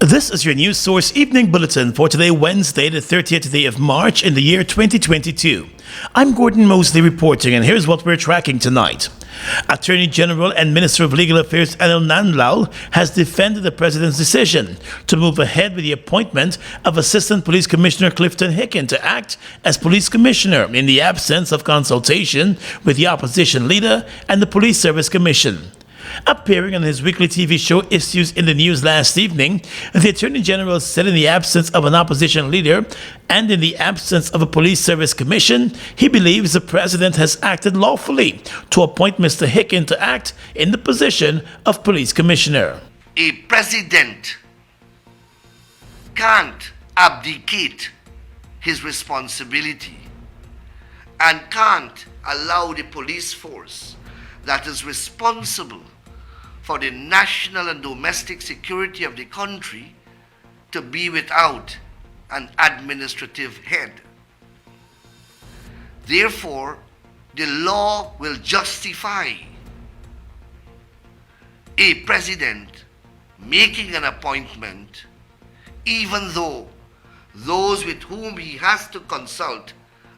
This is your news source evening bulletin for today, Wednesday, the 30th day of March in the year 2022. I'm Gordon Mosley reporting, and here's what we're tracking tonight. Attorney General and Minister of Legal Affairs Anil Nandlal has defended the President's decision to move ahead with the appointment of Assistant Police Commissioner Clifton Hicken to act as Police Commissioner in the absence of consultation with the opposition leader and the Police Service Commission. Appearing on his weekly TV show Issues in the News last evening, the Attorney General said in the absence of an opposition leader and in the absence of a Police Service Commission, he believes the President has acted lawfully to appoint Mr. Hicken to act in the position of Police Commissioner. A president can't abdicate his responsibility and can't allow the police force that is responsible for the national and domestic security of the country to be without an administrative head. Therefore, the law will justify a president making an appointment even though those with whom he has to consult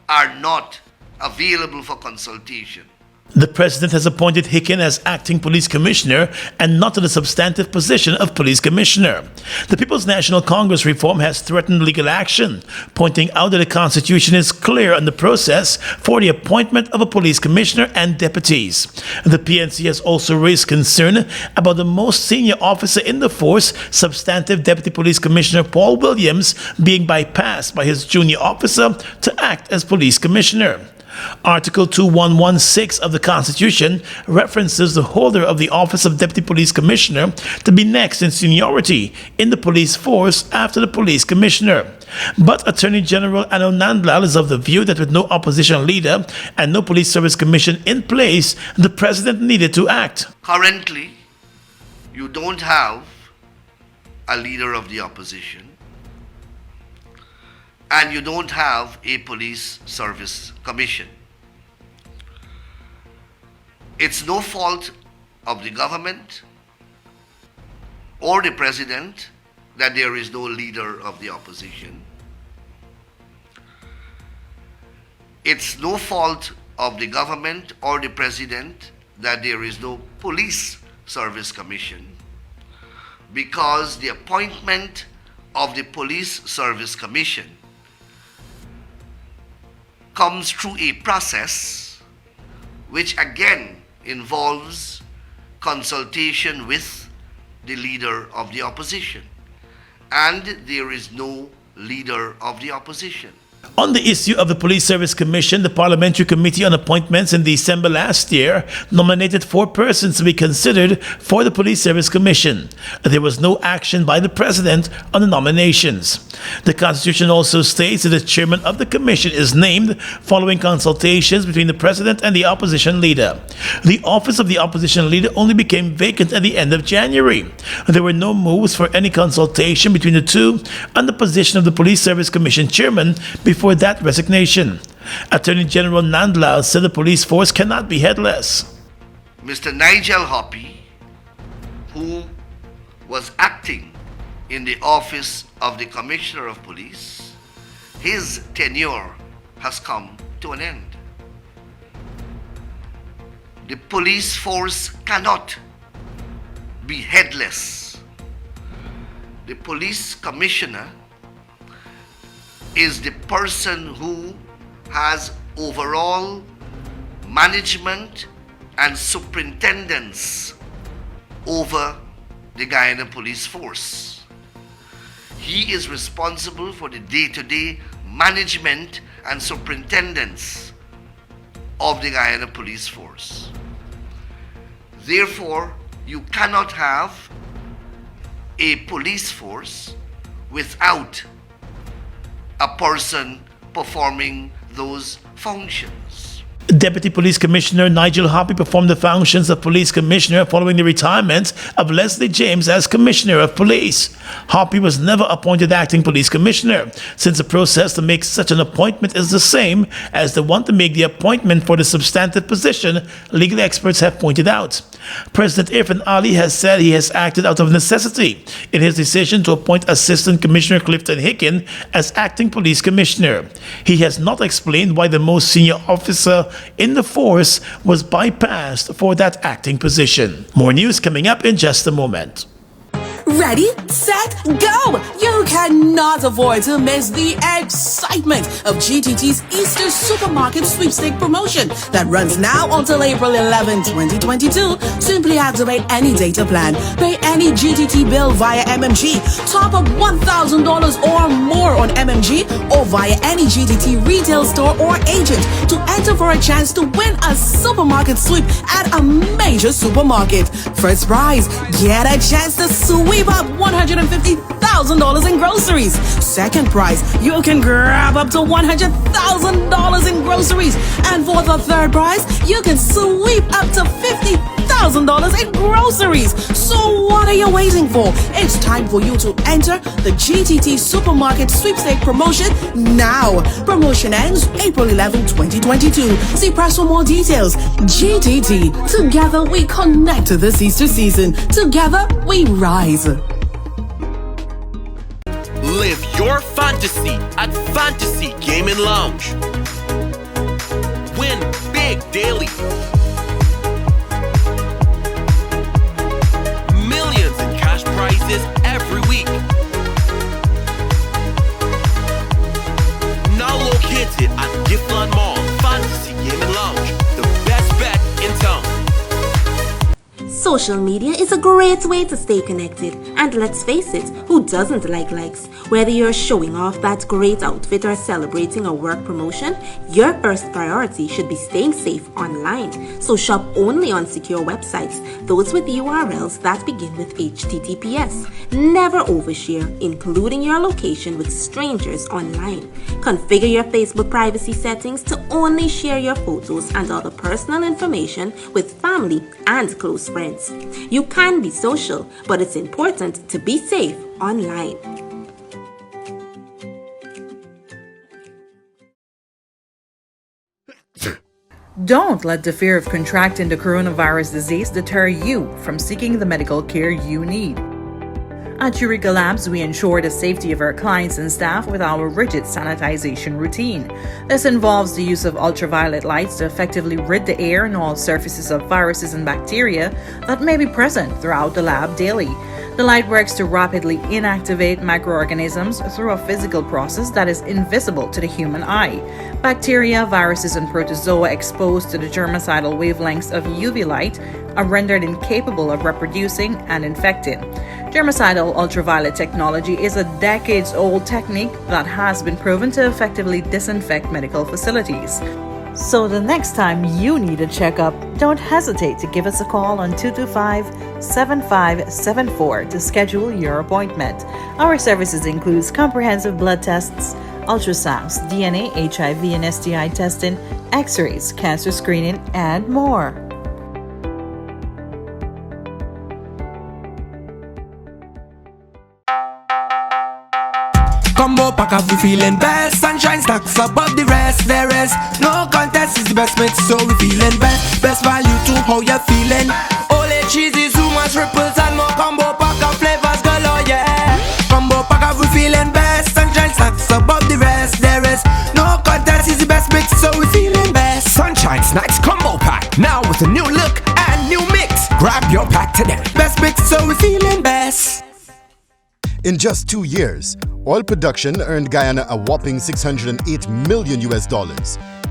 are not available for consultation. The President has appointed Hicken as acting Police Commissioner and not to the substantive position of Police Commissioner. The People's National Congress reform has threatened legal action, pointing out that the Constitution is clear on the process for the appointment of a Police Commissioner and deputies. The PNC has also raised concern about the most senior officer in the force, substantive Deputy Police Commissioner Paul Williams, being bypassed by his junior officer to act as Police Commissioner. Article 2116 of the Constitution references the holder of the office of Deputy Police Commissioner to be next in seniority in the police force after the Police Commissioner. But Attorney General Anil Nandlal is of the view that with no opposition leader and no Police Service Commission in place, the President needed to act. Currently, you don't have a leader of the opposition, and you don't have a Police Service Commission. It's no fault of the government or the President that there is no leader of the opposition. It's no fault of the government or the President that there is no Police Service Commission, because the appointment of the Police Service Commission comes through a process which again involves consultation with the leader of the opposition, and there is no leader of the opposition. On the issue of the Police Service Commission, the Parliamentary Committee on Appointments in December last year nominated 4 persons to be considered for the Police Service Commission. There was no action by the President on the nominations. The Constitution also states that the chairman of the commission is named following consultations between the President and the opposition leader. The office of the opposition leader only became vacant at the end of January. There were no moves for any consultation between the two on the position of the Police Service Commission chairman before that resignation. Attorney General Nandlal said the police force cannot be headless. Mr. Nigel Hoppy, who was acting in the office of the Commissioner of Police, his tenure has come to an end. The police force cannot be headless. The police commissioner is the person who has overall management and superintendence over the Guyana police force. He is responsible for the day-to-day management and superintendence of the Guyana police force. Therefore, you cannot have a police force without a person performing those functions. Deputy Police Commissioner Nigel Hoppy performed the functions of Police Commissioner following the retirement of Leslie James as Commissioner of Police. Hoppy was never appointed acting Police Commissioner, since the process to make such an appointment is the same as the one to make the appointment for the substantive position, legal experts have pointed out. President Irfan Ali has said he has acted out of necessity in his decision to appoint Assistant Commissioner Clifton Hicken as acting police commissioner. He has not explained why the most senior officer in the force was bypassed for that acting position. More news coming up in just a moment. Ready, set, go! You cannot afford to miss the excitement of GTT's Easter Supermarket Sweepstake promotion that runs now until April 11, 2022. Simply activate any data plan, pay any GTT bill via MMG, top up $1,000 or more on MMG or via any GTT retail store or agent to enter for a chance to win a supermarket sweep at a major supermarket. First prize, get a chance to sweep up $150,000 in groceries. Second prize, you can grab up to $100,000 in groceries. And for the third prize, you can sweep up to $50,000 in groceries. So what are you waiting for? It's time for you to enter the GTT Supermarket Sweepstake promotion now. Promotion ends April 11, 2022. See press for more details. GTT. Together we connect to this Easter season. Together we rise. Live your fantasy at Fantasy Gaming Lounge. Win big daily. Millions in cash prizes every week. Now located at Giftland Mall, Fantasy Gaming Lounge, the best bet in town. Social media is a great way to stay connected, and let's face it, who doesn't like likes? Whether you're showing off that great outfit or celebrating a work promotion, your first priority should be staying safe online. So shop only on secure websites, those with URLs that begin with HTTPS. Never overshare, including your location with strangers online. Configure your Facebook privacy settings to only share your photos and other personal information with family and close friends. You can be social, but it's important to be safe online. Don't let the fear of contracting the coronavirus disease deter you from seeking the medical care you need. At Eureka Labs, we ensure the safety of our clients and staff with our rigid sanitization routine. This involves the use of ultraviolet lights to effectively rid the air and all surfaces of viruses and bacteria that may be present throughout the lab daily. The light works to rapidly inactivate microorganisms through a physical process that is invisible to the human eye. Bacteria, viruses, and protozoa exposed to the germicidal wavelengths of UV light are rendered incapable of reproducing and infecting. Germicidal ultraviolet technology is a decades-old technique that has been proven to effectively disinfect medical facilities. So the next time you need a checkup, don't hesitate to give us a call on 225-7574 to schedule your appointment. Our services include comprehensive blood tests, ultrasounds, DNA, HIV and STI testing, x-rays, cancer screening, and more. Combo pack up, we feeling best. Sunshine stacks above the rest. There is no contest, is the best mix, so we feeling best. Best value to how you feeling. Ole cheesy, too much ripples and more. Combo pack up, flavors galore, yeah. Combo pack up, we feeling best. Sunshine stacks above the rest. There is no contest, is the best mix, so we feeling best. Sunshine Snacks Combo Pack, now with a new look and new mix. Grab your pack today. Best mix, so we feeling best. In just 2 years, oil production earned Guyana a whopping $608 million.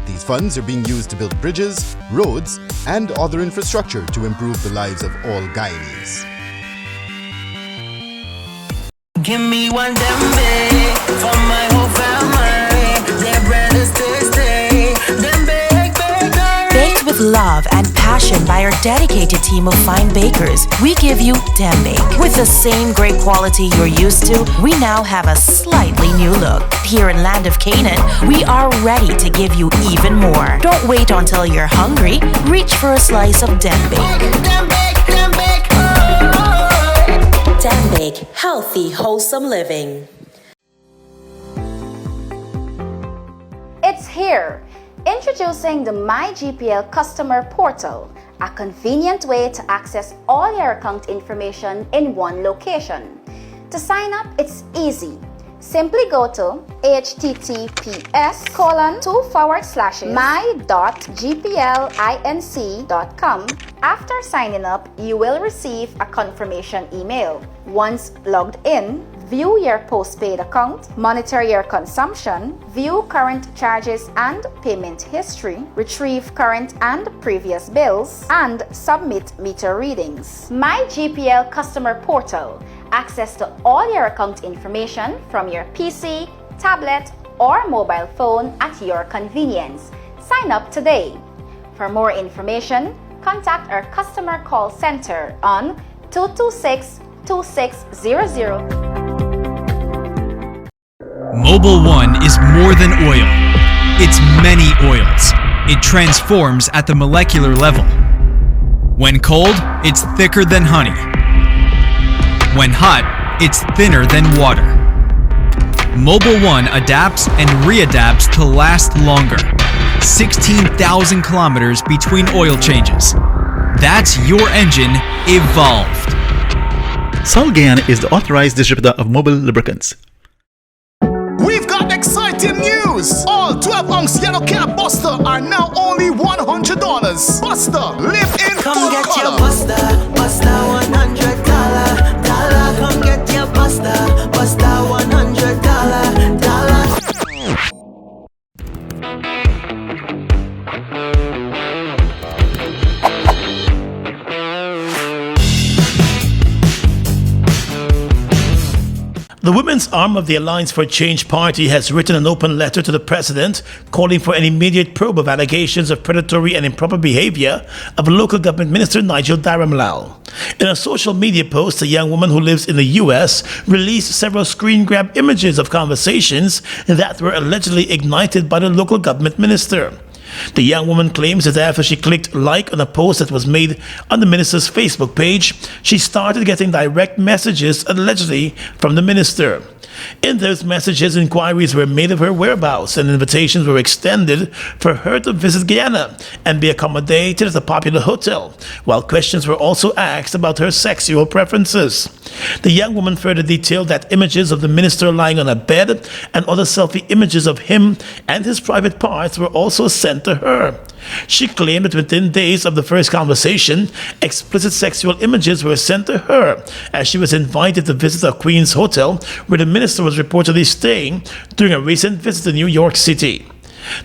These funds are being used to build bridges, roads, and other infrastructure to improve the lives of all Guyanese. Give me one dembe for my whole family. Their bread is tasty. Them bake bakery. Baked with love and passion by our dedicated team of fine bakers, we give you dembe. With the same great quality you're used to, we now have a slightly new look. Here in Land of Canaan, we are ready to give you even more. Don't wait until you're hungry. Reach for a slice of dembe. Dembe, healthy, wholesome living. It's here. Introducing the MyGPL Customer Portal, a convenient way to access all your account information in one location. To sign up, it's easy. Simply go to https:/my.gplinc.com. After signing up, you will receive a confirmation email. Once logged in, view your postpaid account, monitor your consumption, view current charges and payment history, retrieve current and previous bills, and submit meter readings. My GPL customer portal. Access to all your account information from your PC, tablet, or mobile phone at your convenience. Sign up today. For more information, contact our customer call center on 226-2600. Mobil 1 is more than oil. It's many oils. It transforms at the molecular level. When cold, it's thicker than honey. When hot, it's thinner than water. Mobil 1 adapts and readapts to last longer. 16,000 kilometers between oil changes. That's your engine evolved. Sol Guyana is the authorized distributor of Mobil lubricants. We've got exciting news! All 12-ounce yellow cab Buster are now only $100. Buster, live in Come full get color. your Buster, Buster $100. Come get your Buster, Buster $100. The women's arm of the Alliance for Change Party has written an open letter to the president calling for an immediate probe of allegations of predatory and improper behavior of local government minister Nigel Dharamlal. In a social media post, a young woman who lives in the US released several screen grab images of conversations that were allegedly ignited by the local government minister. The young woman claims that after she clicked like on a post that was made on the minister's Facebook page, she started getting direct messages allegedly from the minister. In those messages, inquiries were made of her whereabouts and invitations were extended for her to visit Guyana and be accommodated at a popular hotel, while questions were also asked about her sexual preferences. The young woman further detailed that images of the minister lying on a bed and other selfie images of him and his private parts were also sent to her. She claimed that within days of the first conversation, explicit sexual images were sent to her as she was invited to visit a Queen's hotel where the minister was reportedly staying during a recent visit to New York City.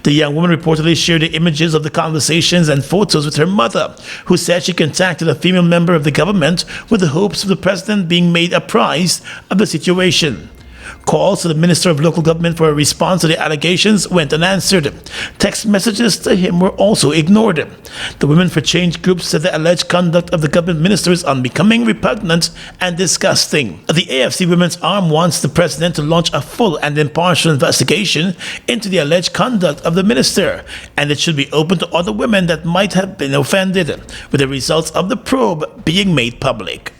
The young woman reportedly shared the images of the conversations and photos with her mother, who said she contacted a female member of the government with the hopes of the president being made apprised of the situation. Calls to the Minister of Local Government for a response to the allegations went unanswered. Text messages to him were also ignored. The Women for Change group said the alleged conduct of the government minister is unbecoming, repugnant, and disgusting. The AFC Women's Arm wants the president to launch a full and impartial investigation into the alleged conduct of the minister, and it should be open to other women that might have been offended, with the results of the probe being made public.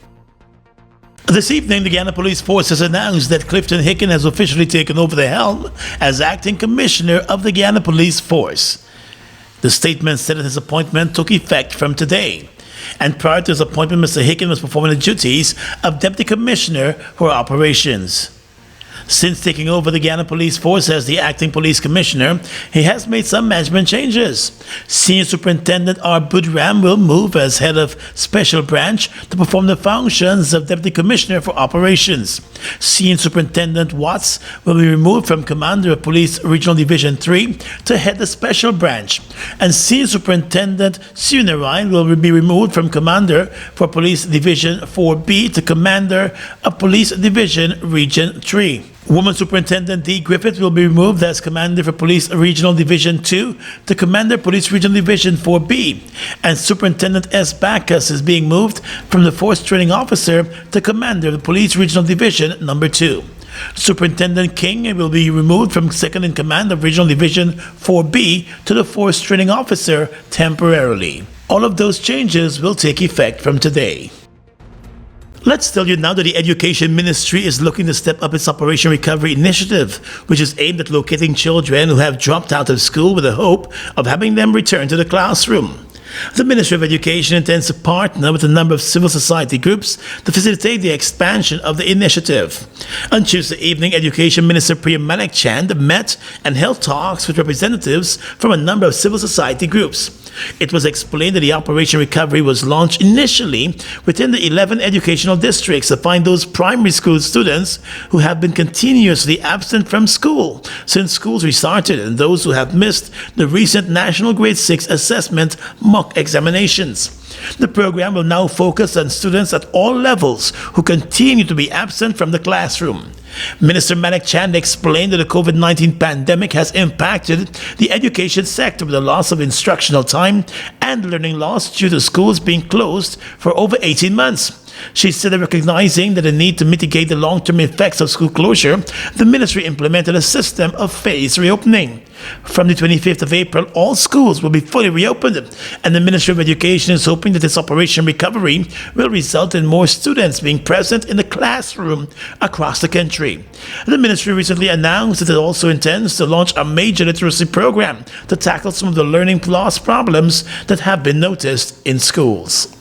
This evening, the Guyana Police Force has announced that Clifton Hicken has officially taken over the helm as acting commissioner of the Guyana Police Force. The statement said that his appointment took effect from today. And prior to his appointment, Mr. Hicken was performing the duties of Deputy Commissioner for Operations. Since taking over the Guyana Police Force as the acting police commissioner, he has made some management changes. Senior Superintendent R. Budram will move as head of Special Branch to perform the functions of Deputy Commissioner for Operations. Senior Superintendent Watts will be removed from Commander of Police Regional Division 3 to head the Special Branch. And Senior Superintendent Sunarain will be removed from Commander for Police Division 4B to Commander of Police Division Region 3. Woman Superintendent D. Griffith will be removed as Commander for Police Regional Division 2 to Commander Police Regional Division 4B, and Superintendent S. Backus is being moved from the Force Training Officer to Commander of the Police Regional Division Number 2. Superintendent King will be removed from Second in Command of Regional Division 4B to the Force Training Officer temporarily. All of those changes will take effect from today. Let's tell you now that the Education Ministry is looking to step up its Operation Recovery Initiative, which is aimed at locating children who have dropped out of school with the hope of having them return to the classroom. The Ministry of Education intends to partner with a number of civil society groups to facilitate the expansion of the initiative. On Tuesday evening, Education Minister Priya Manek Chand met and held talks with representatives from a number of civil society groups. It was explained that the Operation Recovery was launched initially within the 11 educational districts to find those primary school students who have been continuously absent from school since schools restarted and those who have missed the recent National Grade 6 Assessment mock examinations. The program will now focus on students at all levels who continue to be absent from the classroom. Minister Manek Chand explained that the COVID-19 pandemic has impacted the education sector with the loss of instructional time and learning loss due to schools being closed for over 18 months. She said that recognizing that the need to mitigate the long-term effects of school closure, the ministry implemented a system of phased reopening. From the 25th of April, all schools will be fully reopened, and the Ministry of Education is hoping that this Operation Recovery will result in more students being present in the classroom across the country. The ministry recently announced that it also intends to launch a major literacy program to tackle some of the learning loss problems that have been noticed in schools.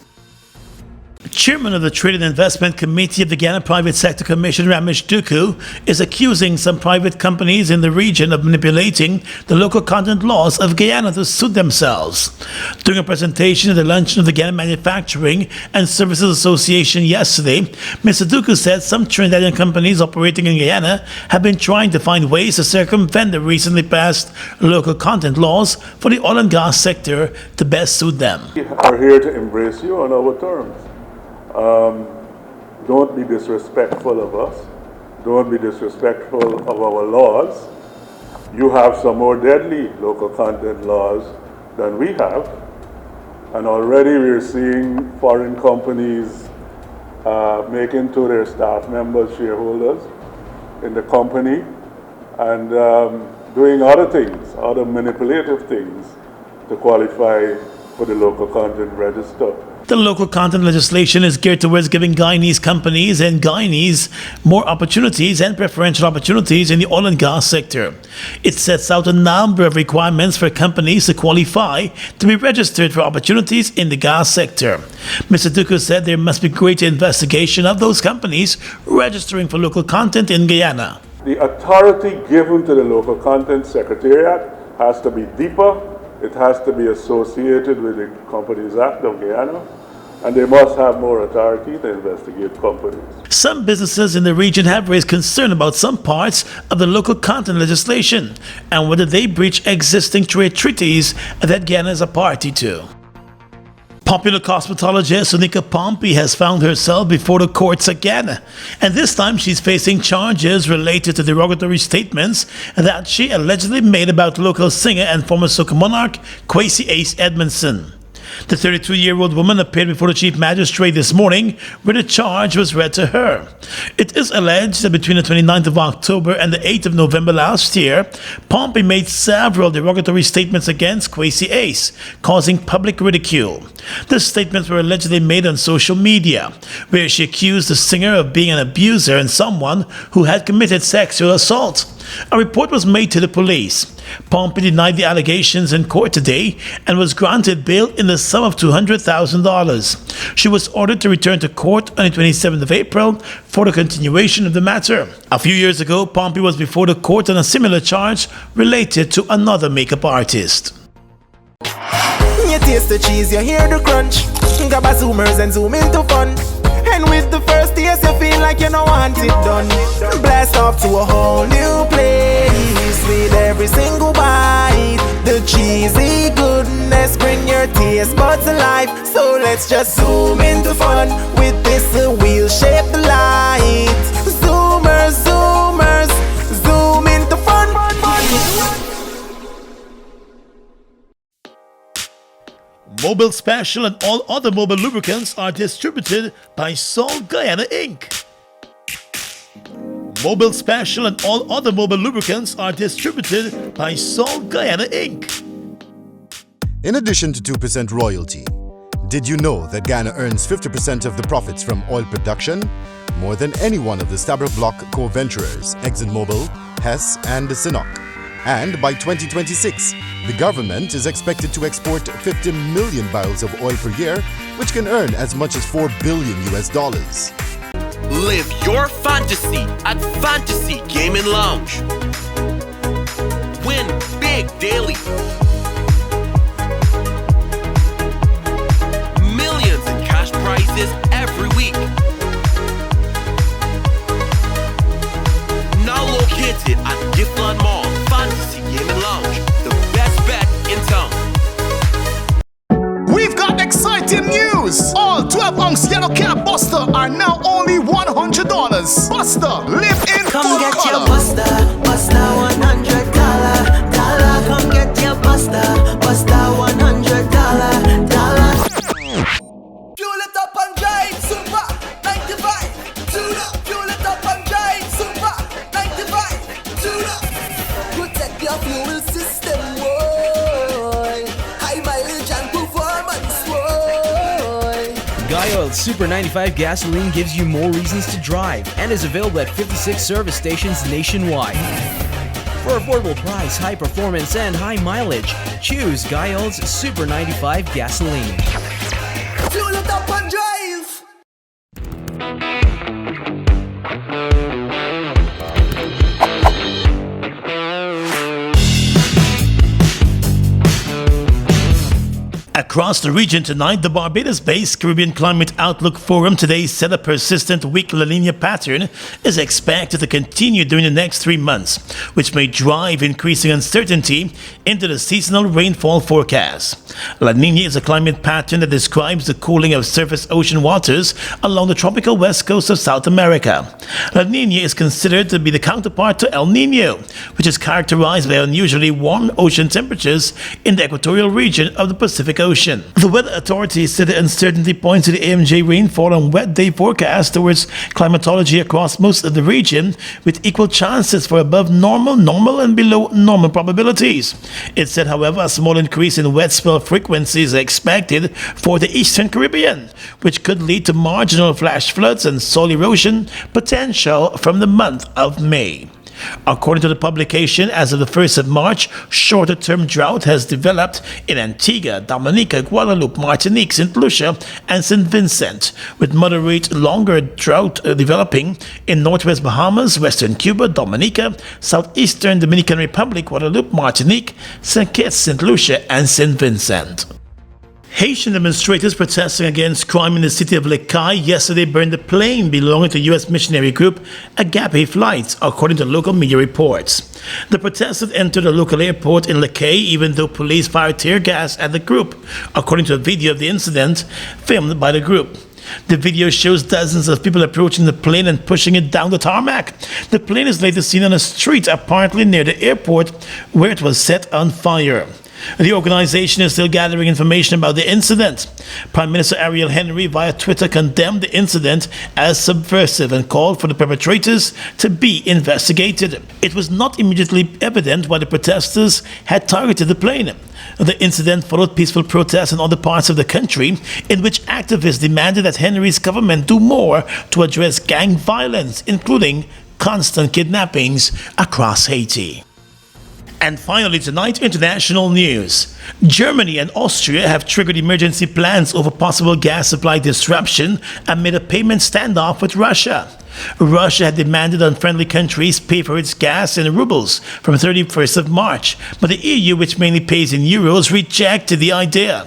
Chairman of the Trade and Investment Committee of the Guyana Private Sector Commission, Ramesh Duku, is accusing some private companies in the region of manipulating the local content laws of Guyana to suit themselves. During a presentation at the luncheon of the Guyana Manufacturing and Services Association yesterday, Mr. Duku said some Trinidadian companies operating in Guyana have been trying to find ways to circumvent the recently passed local content laws for the oil and gas sector to best suit them. We are here to embrace you on our terms. Don't be disrespectful of us. Don't be disrespectful of our laws. You have some more deadly local content laws than we have. And already we're seeing foreign companies making to their staff members shareholders in the company and doing other things, other manipulative things to qualify for the local content register. The local content legislation is geared towards giving Guyanese companies and Guyanese more opportunities and preferential opportunities in the oil and gas sector. It sets out a number of requirements for companies to qualify to be registered for opportunities in the gas sector. Mr. Duku said there must be greater investigation of those companies registering for local content in Guyana. The authority given to the local content secretariat has to be deeper. It has to be associated with the Companies Act of Guyana, and they must have more authority to investigate companies. Some businesses in the region have raised concern about some parts of the local content legislation and whether they breach existing trade treaties that Guyana is a party to. Popular cosmetologist Unika Pompey has found herself before the courts again, and this time she's facing charges related to derogatory statements that she allegedly made about local singer and former soca monarch Kwesi Ace Edmondson. The 32-year-old woman appeared before the chief magistrate this morning, where the charge was read to her. It is alleged that between the 29th of October and the 8th of November last year, Pompey made several derogatory statements against Kwesi Ace, causing public ridicule. The statements were allegedly made on social media, where she accused the singer of being an abuser and someone who had committed sexual assault. A report was made to the police. Pompey denied the allegations in court today and was granted bail in the sum of $200,000. She was ordered to return to court on the 27th of April for the continuation of the matter. A few years ago, Pompey was before the court on a similar charge related to another makeup artist. You taste the cheese, you hear the crunch. Grab a zoomers and zoom into fun. And with the first taste, you feel like you don't want it done. Blast off to a whole new place with every single bite. The cheesy goodness bring your taste buds alive. So let's just zoom into fun with this wheel-shaped light. Zoomers, zoomers, zoom into fun. Mobile Special and all other mobile lubricants are distributed by Sol Guyana Inc. Mobile Special and all other mobile lubricants are distributed by Sol Guyana Inc. In addition to 2% royalty, did you know that Guyana earns 50% of the profits from oil production? More than any one of the Stabroek Block co-venturers, ExxonMobil, Hess and Sinnock. And by 2026, the government is expected to export 50 million barrels of oil per year, which can earn as much as $4 billion. Live your fantasy at Fantasy Gaming Lounge. Win big daily. Millions in cash prizes every week. Now located at Giftland Mall, Fantasy Gaming Lounge, the best bet in town. We've got exciting news! All 12-ounce yellow cab Buster are now only $100. Buster, live in Come full get color. your Buster, Buster $100. Come get your Buster, Buster $100. Fuel it up and drive, super 95. Tune up, fuel it up and drive, super 95. Tune up. Protect your fuel system, boy. High mileage and performance, boy. Guy Oil's Super 95 gasoline gives you more reasons to drive and is available at 56 service stations nationwide. For affordable price, high performance, and high mileage, choose Guy Oil's Super 95 gasoline. Fuel it up and drive. Across the region tonight, the Barbados-based Caribbean Climate Outlook Forum today said a persistent weak La Nina pattern is expected to continue during the next 3 months, which may drive increasing uncertainty into the seasonal rainfall forecast. La Nina is a climate pattern that describes the cooling of surface ocean waters along the tropical west coast of South America. La Nina is considered to be the counterpart to El Nino, which is characterized by unusually warm ocean temperatures in the equatorial region of the Pacific Ocean. The weather authorities said the uncertainty points to the AMJ rainfall and wet day forecast towards climatology across most of the region, with equal chances for above normal, normal, and below normal probabilities. It said, however, a small increase in wet spell frequency is expected for the Eastern Caribbean, which could lead to marginal flash floods and soil erosion potential from the month of May. According to the publication, as of the 1st of March, shorter-term drought has developed in Antigua, Dominica, Guadeloupe, Martinique, St. Lucia, and St. Vincent, with moderate longer drought developing in northwest Bahamas, western Cuba, Dominica, southeastern Dominican Republic, Guadeloupe, Martinique, St. Kitts, St. Lucia, and St. Vincent. Haitian demonstrators protesting against crime in the city of Les Cayes yesterday burned a plane belonging to U.S. missionary group Agape Flights, according to local media reports. The protesters entered a local airport in Les Cayes even though police fired tear gas at the group, according to a video of the incident filmed by the group. The video shows dozens of people approaching the plane and pushing it down the tarmac. The plane is later seen on a street apparently near the airport where it was set on fire. The organization is still gathering information about the incident. Prime Minister Ariel Henry via Twitter condemned the incident as subversive and called for the perpetrators to be investigated. It was not immediately evident why the protesters had targeted the plane. The incident followed peaceful protests in other parts of the country in which activists demanded that Henry's government do more to address gang violence, including constant kidnappings across Haiti. And finally tonight, international news. Germany and Austria have triggered emergency plans over possible gas supply disruption amid a payment standoff with Russia. Russia had demanded unfriendly countries pay for its gas in rubles from 31st of March, but the EU, which mainly pays in euros, rejected the idea.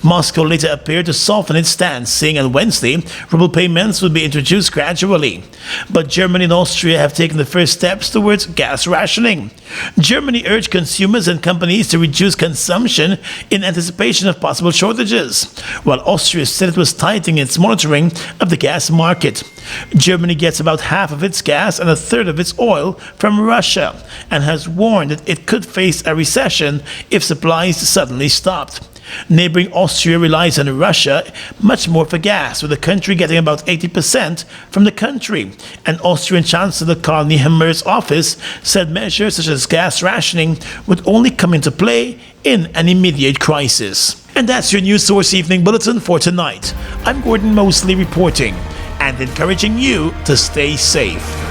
Moscow later appeared to soften its stance, saying on Wednesday ruble payments would be introduced gradually. But Germany and Austria have taken the first steps towards gas rationing. Germany urged consumers and companies to reduce consumption in anticipation of possible shortages, while Austria said it was tightening its monitoring of the gas market. Germany gets about half of its gas and a third of its oil from Russia and has warned that it could face a recession if supplies suddenly stopped. Neighboring Austria relies on Russia much more for gas, with the country getting about 80% from the country. And Austrian Chancellor Karl Nehammer's office said measures such as gas rationing would only come into play in an immediate crisis. And that's your News Source Evening Bulletin for tonight. I'm Gordon Mosley reporting and encouraging you to stay safe.